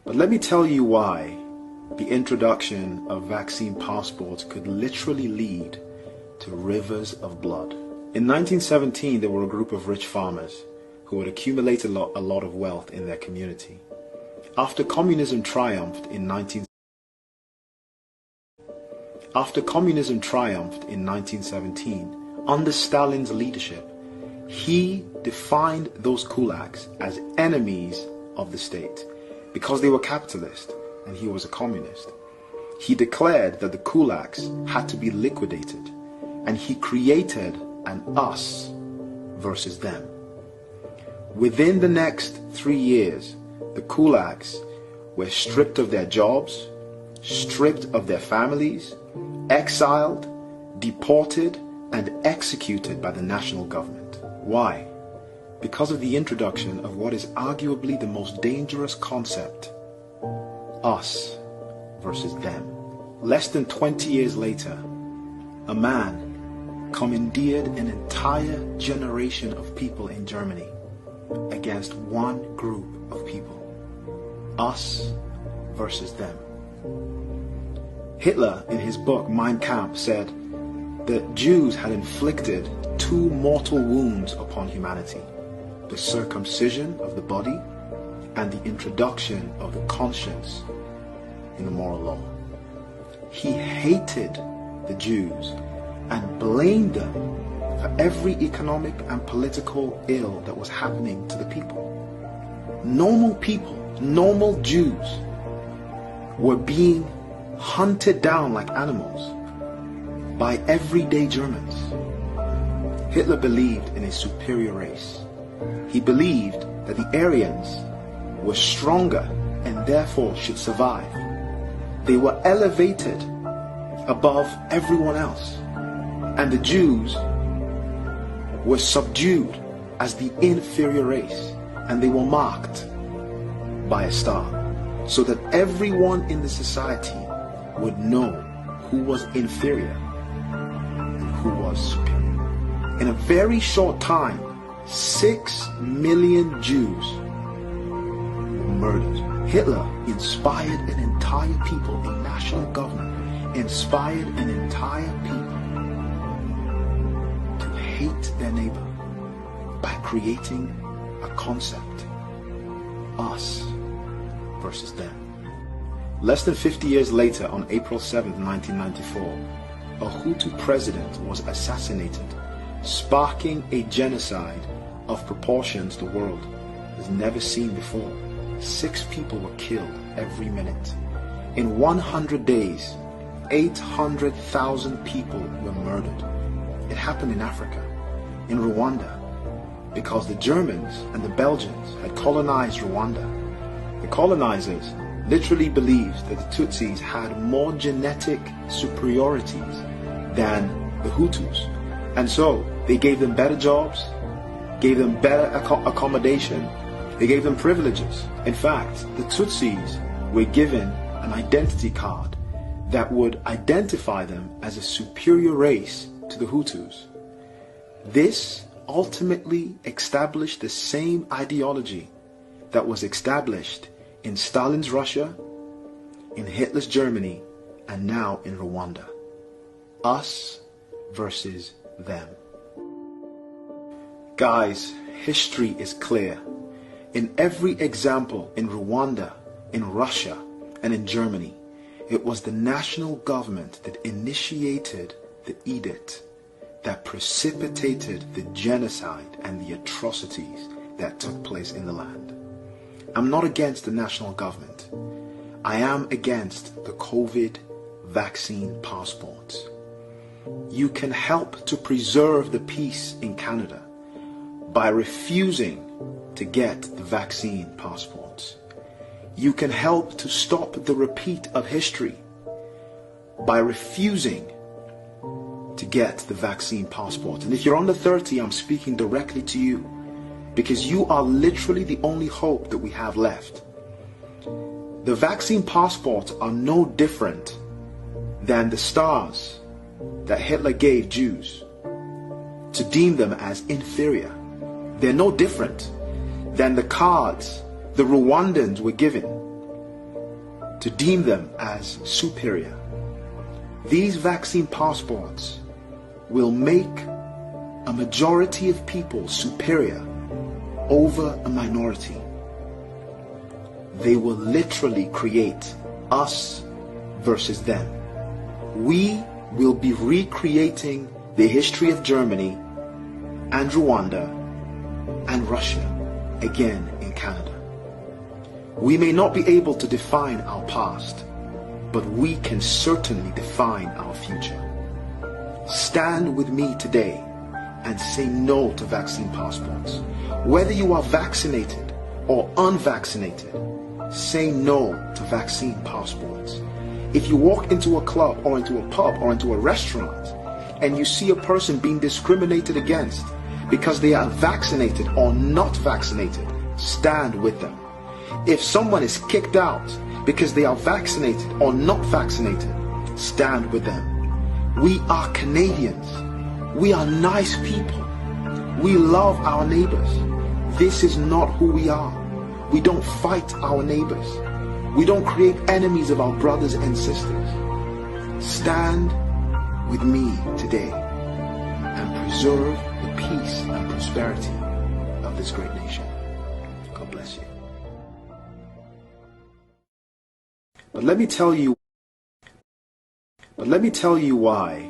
But let me tell you why the introduction of vaccine passports could literally lead to rivers of blood. In 1917, there were a group of rich farmers who had accumulated a lot of wealth in their community. After communism triumphed in 1917, under Stalin's leadership, he defined those kulaks as enemies of the state because they were capitalist and he was a communist. He declared that the kulaks had to be liquidated, and he created an us versus them. Within the next 3 years, the kulaks were stripped of their jobs, stripped of their families, exiled, deported, and executed by the national government. Why? Because of the introduction of what is arguably the most dangerous concept, us versus them. Less than 20 years later, a man commandeered an entire generation of people in Germany against one group of people. Us versus them. Hitler, in his book Mein Kampf, said that Jews had inflicted 2 mortal wounds upon humanity: the circumcision of the body and the introduction of the conscience in the moral law. He hated the Jews and blamed them for every economic and political ill that was happening to the people. Normal people, normal Jews, were being hunted down like animals by everyday Germans. Hitler believed in a superior race. He believed that the Aryans were stronger and therefore should survive. They were elevated above everyone else, and the Jews were subdued as the inferior race, and they were marked by a star, so that everyone in the society would know who was inferior and who was superior. In a very short time, 6 million Jews were murdered. Hitler inspired an entire people, a national government, inspired an entire people to hate their neighbor by creating a concept, us versus them. Less than 50 years later, on April 7th, 1994, a Hutu president was assassinated, sparking a genocide of proportions the world has never seen before. 6 people were killed every minute. In 100 days, 800,000 people were murdered. It happened in Africa, in Rwanda, because the Germans and the Belgians had colonized Rwanda. The colonizers literally believed that the Tutsis had more genetic superiorities than the Hutus. And so they gave them better jobs, gave them better accommodation, they gave them privileges. In fact, the Tutsis were given an identity card that would identify them as a superior race to the Hutus. This ultimately established the same ideology that was established in Stalin's Russia, in Hitler's Germany, and now in Rwanda. Us versus them. Guys, history is clear. In every example, in Rwanda, in Russia, and in Germany, it was the national government that initiated the edict that precipitated the genocide and the atrocities that took place in the land. I'm not against the national government. I am against the COVID vaccine passports. You can help to preserve the peace in Canada by refusing to get the vaccine passports. You can help to stop the repeat of history by refusing to get the vaccine passport. And if you're under 30, I'm speaking directly to you, because you are literally the only hope that we have left. The vaccine passports are no different than the stars that Hitler gave Jews to deem them as inferior. They're no different than the cards the Rwandans were given to deem them as superior. These vaccine passports will make a majority of people superior over a minority. They will literally create us versus them. We will be recreating the history of Germany and Rwanda and Russia again in Canada. We may not be able to define our past, but we can certainly define our future. Stand with me today and say no to vaccine passports. Whether you are vaccinated or unvaccinated, say no to vaccine passports. If you walk into a club or into a pub or into a restaurant and you see a person being discriminated against because they are vaccinated or not vaccinated, stand with them. If someone is kicked out because they are vaccinated or not vaccinated, stand with them. We are Canadians. We are nice people. We love our neighbors. This is not who we are. We don't fight our neighbors. We don't create enemies of our brothers and sisters. Stand with me today and preserve the peace and prosperity of this great nation. God bless you. But let me tell you why